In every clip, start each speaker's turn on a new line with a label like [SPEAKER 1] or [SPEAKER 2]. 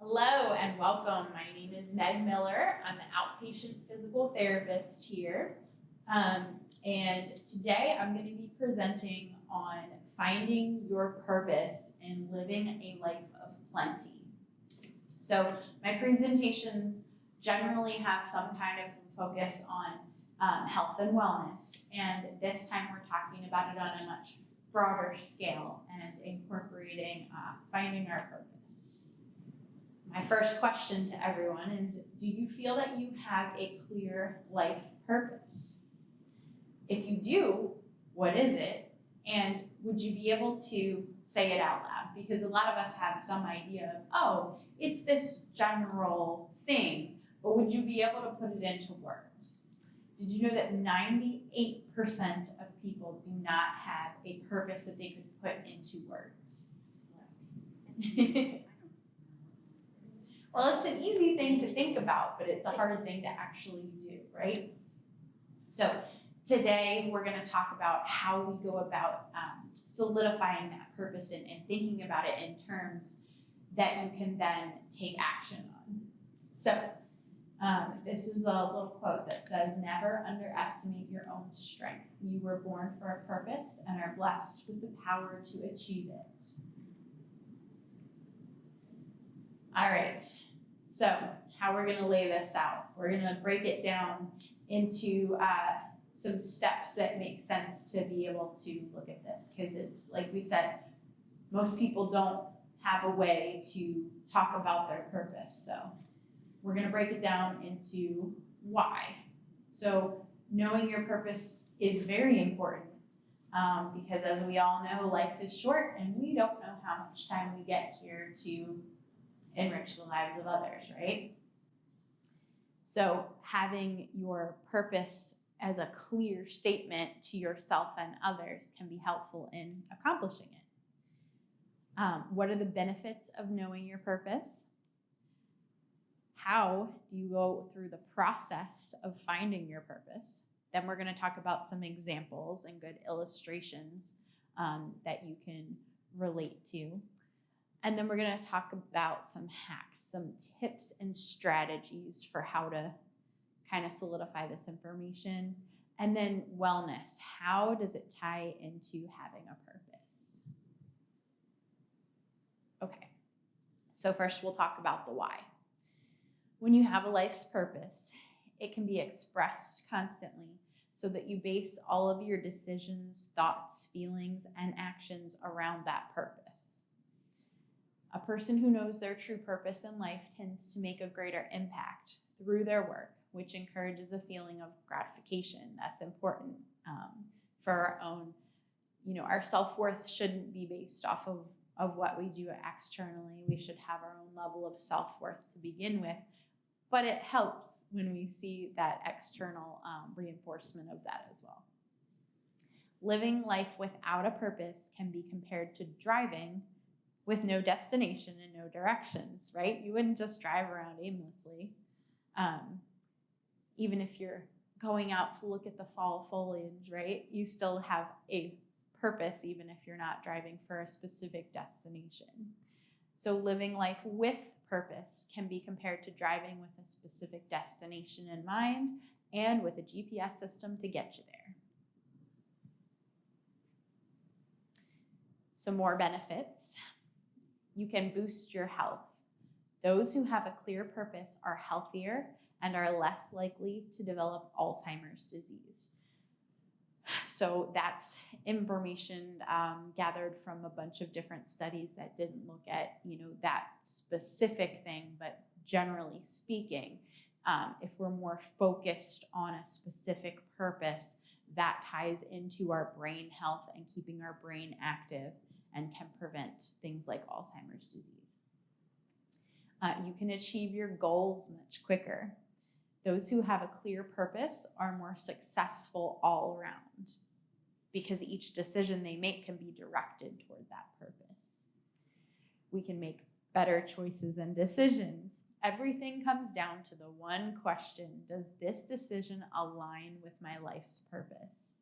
[SPEAKER 1] Hello and welcome. My name is Meg Miller. I'm the outpatient physical therapist here. And today I'm going to be presenting on finding your purpose and living a life of plenty. So my presentations generally have some kind of focus on health and wellness. And this time we're talking about it on a much broader scale and incorporating finding our purpose. My first question to everyone is, do you feel that you have a clear life purpose? If you do, what is it? And would you be able to say it out loud? Because a lot of us have some idea of, oh, it's this general thing, but would you be able to put it into words? Did you know that 98% of people do not have a purpose that they could put into words? Well, it's an easy thing to think about, but it's a hard thing to actually do, right? So today we're going to talk about how we go about solidifying that purpose and thinking about it in terms that you can then take action on. So this is a little quote that says, "Never underestimate your own strength. You were born for a purpose and are blessed with the power to achieve it." All right, so how we're gonna lay this out. We're gonna break it down into some steps that make sense to be able to look at this, because it's, like we said, most people don't have a way to talk about their purpose. So we're gonna break it down into why. So knowing your purpose is very important because, as we all know, life is short and we don't know how much time we get here to enrich the lives of others, right? So having your purpose as a clear statement to yourself and others can be helpful in accomplishing it. What are the benefits of knowing your purpose? How do you go through the process of finding your purpose? Then we're going to talk about some examples and good illustrations that you can relate to. And then we're going to talk about some hacks, some tips and strategies for how to kind of solidify this information. And then wellness. How does it tie into having a purpose? Okay, so first we'll talk about the why. When you have a life's purpose, it can be expressed constantly so that you base all of your decisions, thoughts, feelings, and actions around that purpose. A person who knows their true purpose in life tends to make a greater impact through their work, which encourages a feeling of gratification. That's important for our own, our self-worth shouldn't be based off of what we do externally. We should have our own level of self-worth to begin with, but it helps when we see that external reinforcement of that as well. Living life without a purpose can be compared to driving with no destination and no directions, right? You wouldn't just drive around aimlessly. Even if you're going out to look at the fall foliage, right? You still have a purpose, even if you're not driving for a specific destination. So living life with purpose can be compared to driving with a specific destination in mind and with a GPS system to get you there. Some more benefits. You can boost your health. Those who have a clear purpose are healthier and are less likely to develop Alzheimer's disease. So that's information gathered from a bunch of different studies that didn't look at, that specific thing, but generally speaking, if we're more focused on a specific purpose, that ties into our brain health and keeping our brain active and can prevent things like Alzheimer's disease. You can achieve your goals much quicker. Those who have a clear purpose are more successful all around because each decision they make can be directed toward that purpose. We can make better choices and decisions. Everything comes down to the one question: does this decision align with my life's purpose?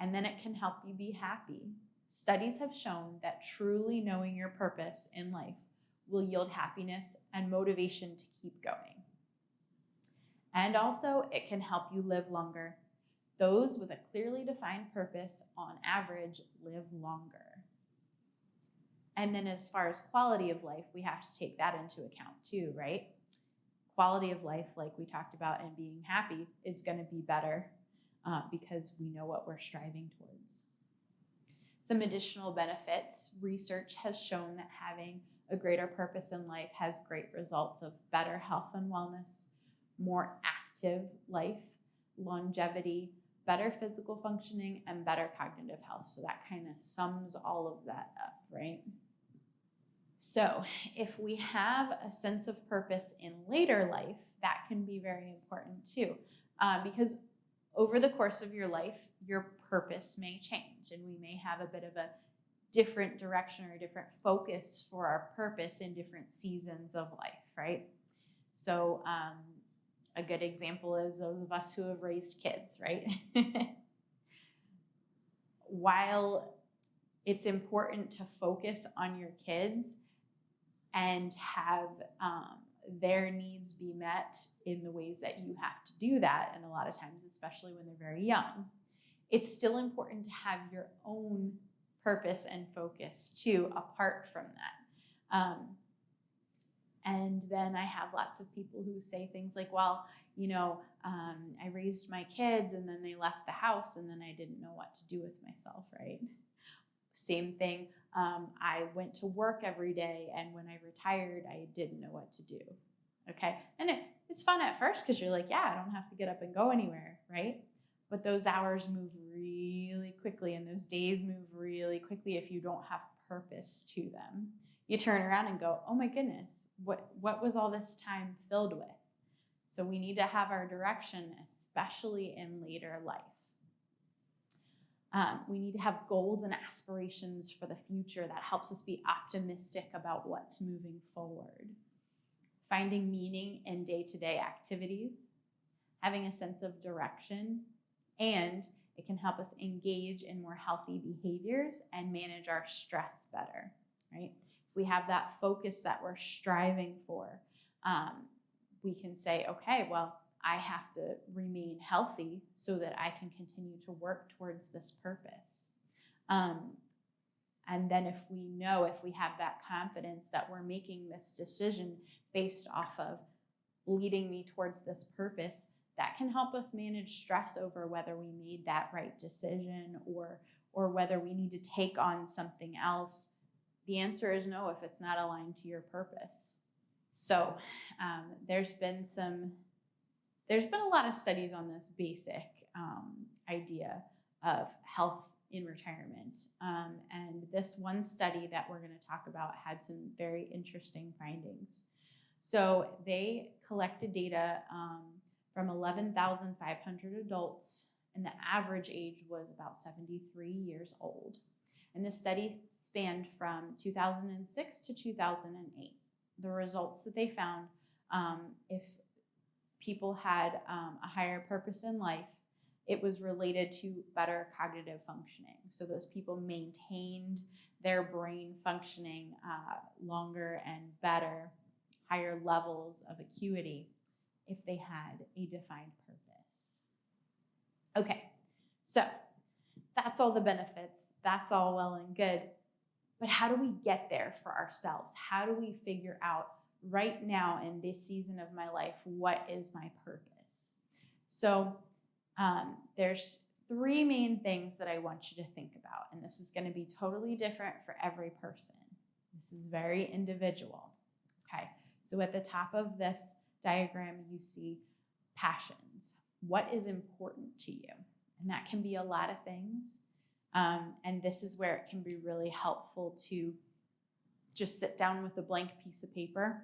[SPEAKER 1] And then it can help you be happy. Studies have shown that truly knowing your purpose in life will yield happiness and motivation to keep going. And also, it can help you live longer. Those with a clearly defined purpose, on average, live longer. And then as far as quality of life, we have to take that into account too, right? Quality of life, like we talked about, and being happy is going to be better because we know what we're striving towards. Some additional benefits. Research has shown that having a greater purpose in life has great results of better health and wellness, more active life, longevity, better physical functioning, and better cognitive health. So that kind of sums all of that up, right? So if we have a sense of purpose in later life, that can be very important too, because over the course of your life, your purpose may change, and we may have a bit of a different direction or a different focus for our purpose in different seasons of life, right? So a good example is those of us who have raised kids, right? While it's important to focus on your kids and have their needs be met in the ways that you have to do that, and a lot of times, especially when they're very young, it's still important to have your own purpose and focus too, apart from that. And then I have lots of people who say things like, well, I raised my kids and then they left the house and then I didn't know what to do with myself, right? Same thing. I went to work every day, and when I retired, I didn't know what to do. Okay. And it's fun at first because you're like, yeah, I don't have to get up and go anywhere, right? But those hours move really quickly, and those days move really quickly if you don't have purpose to them. You turn around and go, oh my goodness, what was all this time filled with? So we need to have our direction, especially in later life. We need to have goals and aspirations for the future that helps us be optimistic about what's moving forward. Finding meaning in day-to-day activities, having a sense of direction, and it can help us engage in more healthy behaviors and manage our stress better, right? If we have that focus that we're striving for, we can say, okay, well, I have to remain healthy so that I can continue to work towards this purpose. And then if we have that confidence that we're making this decision based off of leading me towards this purpose, that can help us manage stress over whether we made that right decision or whether we need to take on something else. The answer is no if it's not aligned to your purpose. So there's been a lot of studies on this basic idea of health in retirement. And this one study that we're going to talk about had some very interesting findings. So they collected data from 11,500 adults, and the average age was about 73 years old. And the study spanned from 2006 to 2008. The results that they found, if people had a higher purpose in life, it was related to better cognitive functioning. So those people maintained their brain functioning longer and better, higher levels of acuity if they had a defined purpose. Okay, so that's all the benefits. That's all well and good. But how do we get there for ourselves? How do we figure out right now in this season of my life, what is my purpose? So there's three main things that I want you to think about, and this is going to be totally different for every person. This is very individual. Okay, so at the top of this diagram, you see passions. What is important to you? And that can be a lot of things. And this is where it can be really helpful to just sit down with a blank piece of paper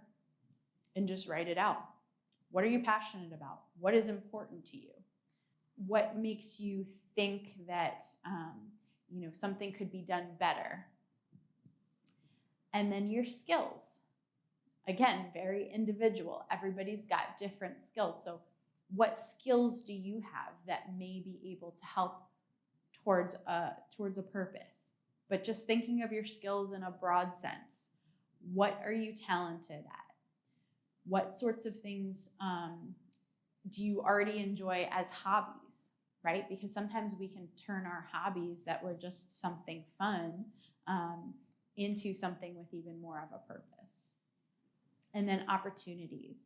[SPEAKER 1] and just write it out. What are you passionate about? What is important to you? What makes you think that something could be done better? And then your skills. Again, very individual. Everybody's got different skills. So what skills do you have that may be able to help towards a purpose? But just thinking of your skills in a broad sense. What are you talented at? What sorts of things do you already enjoy as hobbies, right? Because sometimes we can turn our hobbies that were just something fun into something with even more of a purpose. And then opportunities.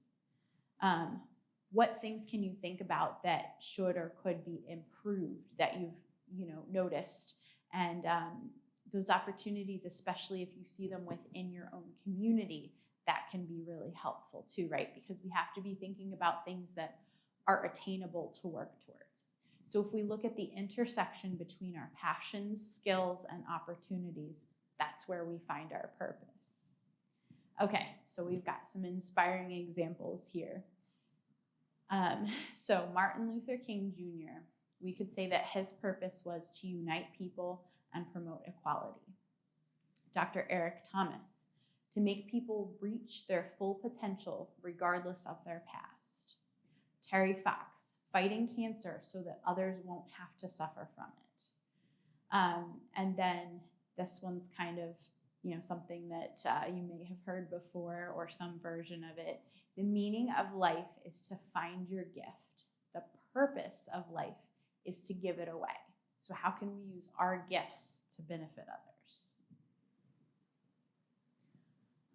[SPEAKER 1] What things can you think about that should or could be improved that you've noticed? And those opportunities, especially if you see them within your own community, that can be really helpful too, right? Because we have to be thinking about things that are attainable to work towards. So if we look at the intersection between our passions, skills, and opportunities, that's where we find our purpose. Okay, so we've got some inspiring examples here. So Martin Luther King Jr., we could say that his purpose was to unite people and promote equality. Dr. Eric Thomas, to make people reach their full potential regardless of their past. Terry Fox, fighting cancer so that others won't have to suffer from it. And then this one's kind of something that you may have heard before, or some version of it. The meaning of life is to find your gift. The purpose of life is to give it away. So how can we use our gifts to benefit others?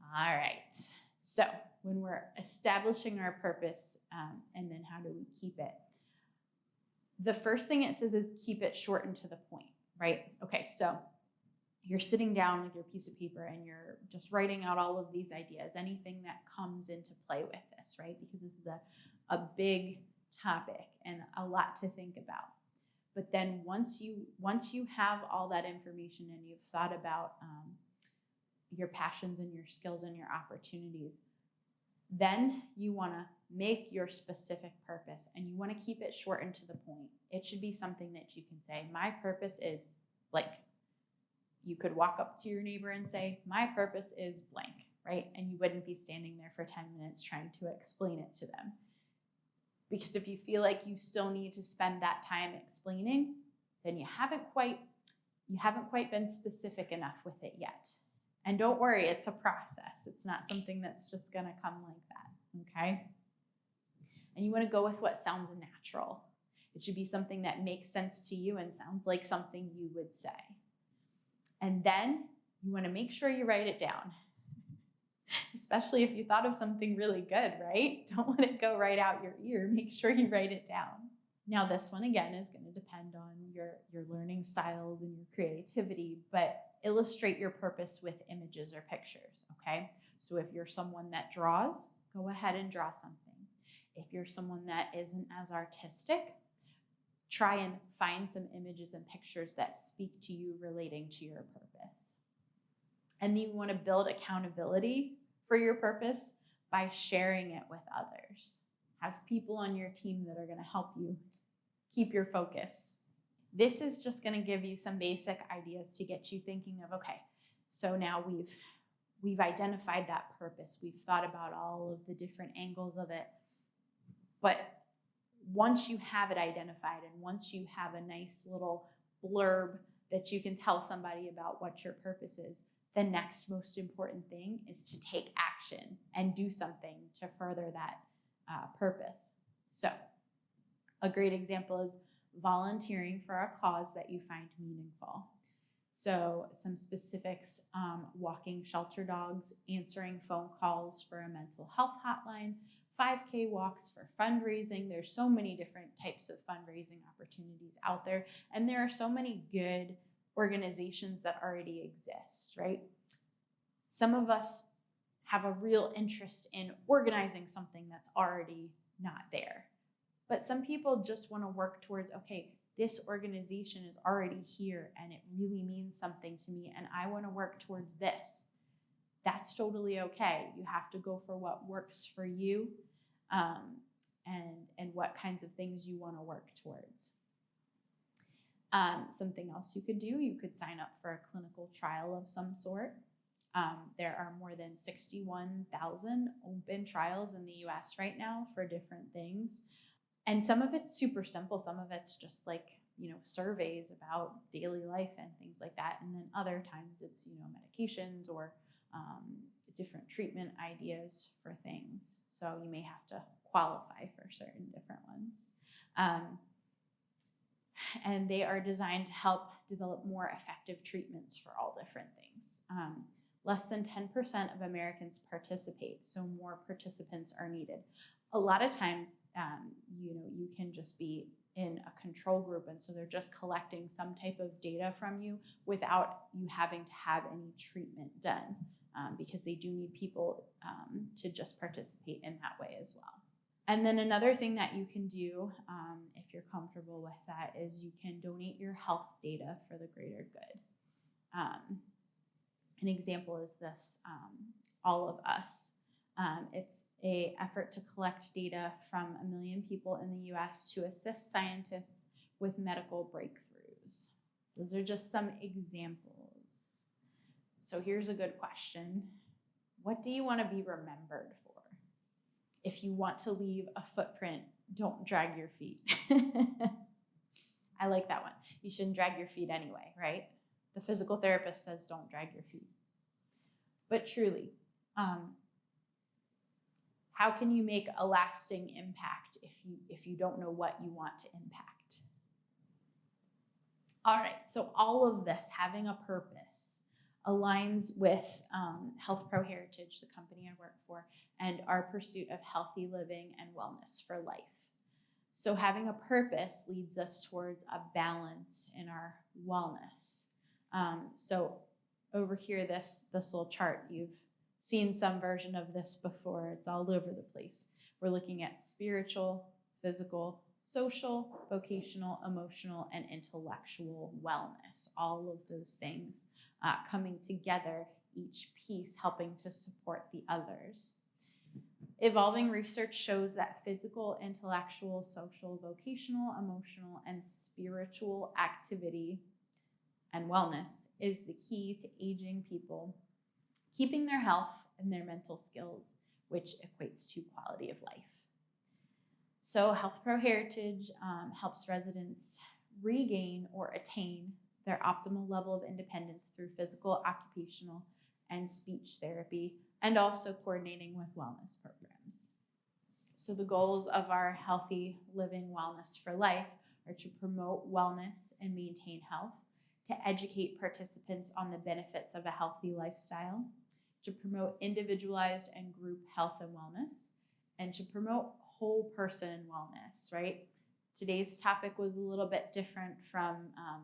[SPEAKER 1] All right. So when we're establishing our purpose, and then how do we keep it? The first thing it says is keep it short and to the point, right? Okay, so you're sitting down with your piece of paper and you're just writing out all of these ideas, anything that comes into play with this, right? Because this is a big topic and a lot to think about. But then once you have all that information and you've thought about your passions and your skills and your opportunities, then you want to make your specific purpose, and you want to keep it short and to the point. It should be something that you can say, my purpose is blank. You could walk up to your neighbor and say, my purpose is blank, right? And you wouldn't be standing there for 10 minutes trying to explain it to them. Because if you feel like you still need to spend that time explaining, then you haven't quite been specific enough with it yet. And don't worry, it's a process. It's not something that's just gonna come like that, okay? And you wanna go with what sounds natural. It should be something that makes sense to you and sounds like something you would say. And then you wanna make sure you write it down. Especially if you thought of something really good, right? Don't let it go right out your ear. Make sure you write it down. Now, this one, again, is going to depend on your learning styles and your creativity, but illustrate your purpose with images or pictures, okay? So if you're someone that draws, go ahead and draw something. If you're someone that isn't as artistic, try and find some images and pictures that speak to you relating to your purpose. And then you want to build accountability for your purpose by sharing it with others. Have people on your team that are going to help you keep your focus. This is just going to give you some basic ideas to get you thinking of, okay, so now we've identified that purpose. We've thought about all of the different angles of it. But once you have it identified and once you have a nice little blurb that you can tell somebody about what your purpose is, the next most important thing is to take action and do something to further that purpose. So a great example is volunteering for a cause that you find meaningful. So some specifics, walking shelter dogs, answering phone calls for a mental health hotline, 5K walks for fundraising. There's so many different types of fundraising opportunities out there, and there are so many good organizations that already exist, right? Some of us have a real interest in organizing something that's already not there. But some people just want to work towards, okay, this organization is already here and it really means something to me and I want to work towards this. That's totally okay. You have to go for what works for you and what kinds of things you want to work towards. Something else you could do, you could sign up for a clinical trial of some sort. There are more than 61,000 open trials in the US right now for different things. And some of it's super simple. Some of it's just like, surveys about daily life and things like that. And then other times it's, medications or different treatment ideas for things. So you may have to qualify for certain different ones. And they are designed to help develop more effective treatments for all different things. Less than 10% of Americans participate, so more participants are needed. A lot of times, you can just be in a control group, and so they're just collecting some type of data from you without you having to have any treatment done, because they do need people to just participate in that way as well. And then another thing that you can do, if you're comfortable with that, is you can donate your health data for the greater good. An example is this, All of Us. It's an effort to collect data from 1 million people in the US to assist scientists with medical breakthroughs. Those are just some examples. So here's a good question. What do you want to be remembered for? If you want to leave a footprint, don't drag your feet. I like that one. You shouldn't drag your feet anyway, right? The physical therapist says don't drag your feet. But truly, how can you make a lasting impact if you don't know what you want to impact? All right, so all of this, having a purpose, aligns with Health Pro Heritage, the company I work for, and our pursuit of healthy living and wellness for life. So having a purpose leads us towards a balance in our wellness. So over here, this little chart, you've seen some version of this before. It's all over the place. We're looking at spiritual, physical, social, vocational, emotional, and intellectual wellness. All of those things coming together, each piece helping to support the others. Evolving research shows that physical, intellectual, social, vocational, emotional, and spiritual activity and wellness is the key to aging people, keeping their health and their mental skills, which equates to quality of life. So Health Pro Heritage helps residents regain or attain their optimal level of independence through physical, occupational, and speech therapy, and also coordinating with wellness programs. So the goals of our Healthy Living Wellness for Life are to promote wellness and maintain health, to educate participants on the benefits of a healthy lifestyle, to promote individualized and group health and wellness, and to promote whole person wellness, right? Today's topic was a little bit different from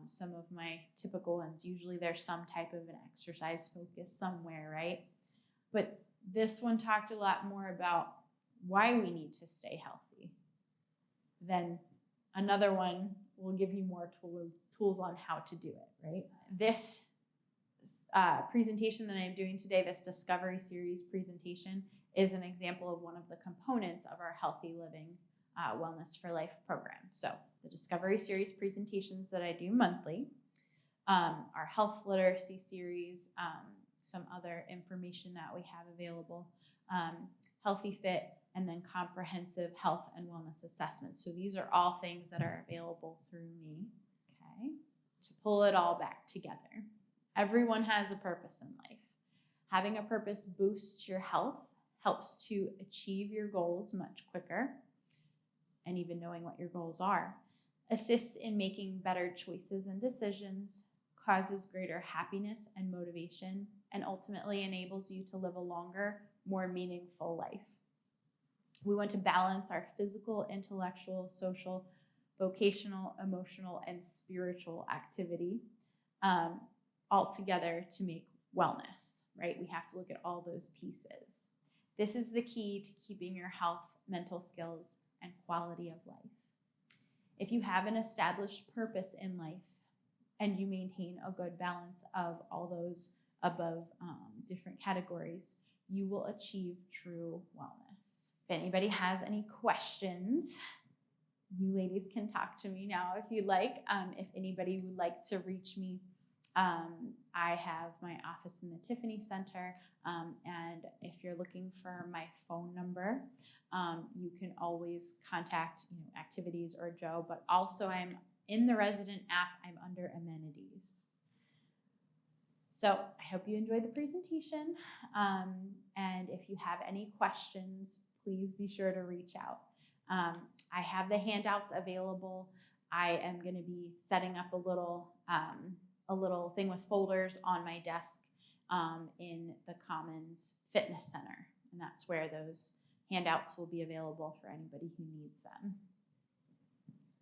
[SPEAKER 1] some of my typical ones. Usually there's some type of an exercise focus somewhere, right? But this one talked a lot more about why we need to stay healthy. Then another one will give you more tools on how to do it, right? This presentation that I'm doing today, this Discovery Series presentation, is an example of one of the components of our Healthy Living Wellness for Life program. So the Discovery Series presentations that I do monthly, our health literacy series, some other information that we have available, Healthy Fit, and then comprehensive health and wellness assessments. So these are all things that are available through me, okay, to pull it all back together. Everyone has a purpose in life. Having a purpose boosts your health, helps to achieve your goals much quicker, and even knowing what your goals are, assists in making better choices and decisions, causes greater happiness and motivation, and ultimately enables you to live a longer, more meaningful life. We want to balance our physical, intellectual, social, vocational, emotional, and spiritual activity all together to make wellness, right? We have to look at all those pieces. This is the key to keeping your health, mental skills, and quality of life. If you have an established purpose in life and you maintain a good balance of all those above different categories, you will achieve true wellness. If anybody has any questions, you ladies can talk to me now if you'd like. If anybody would like to reach me, I have my office in the Tiffany Center, and if you're looking for my phone number, you can always contact Activities or Joe, but also I'm in the resident app, I'm under amenities. So I hope you enjoyed the presentation. And if you have any questions, please be sure to reach out. I have the handouts available. I am going to be setting up a little thing with folders on my desk in the Commons Fitness Center. And that's where those handouts will be available for anybody who needs them.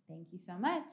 [SPEAKER 1] Thank you so much.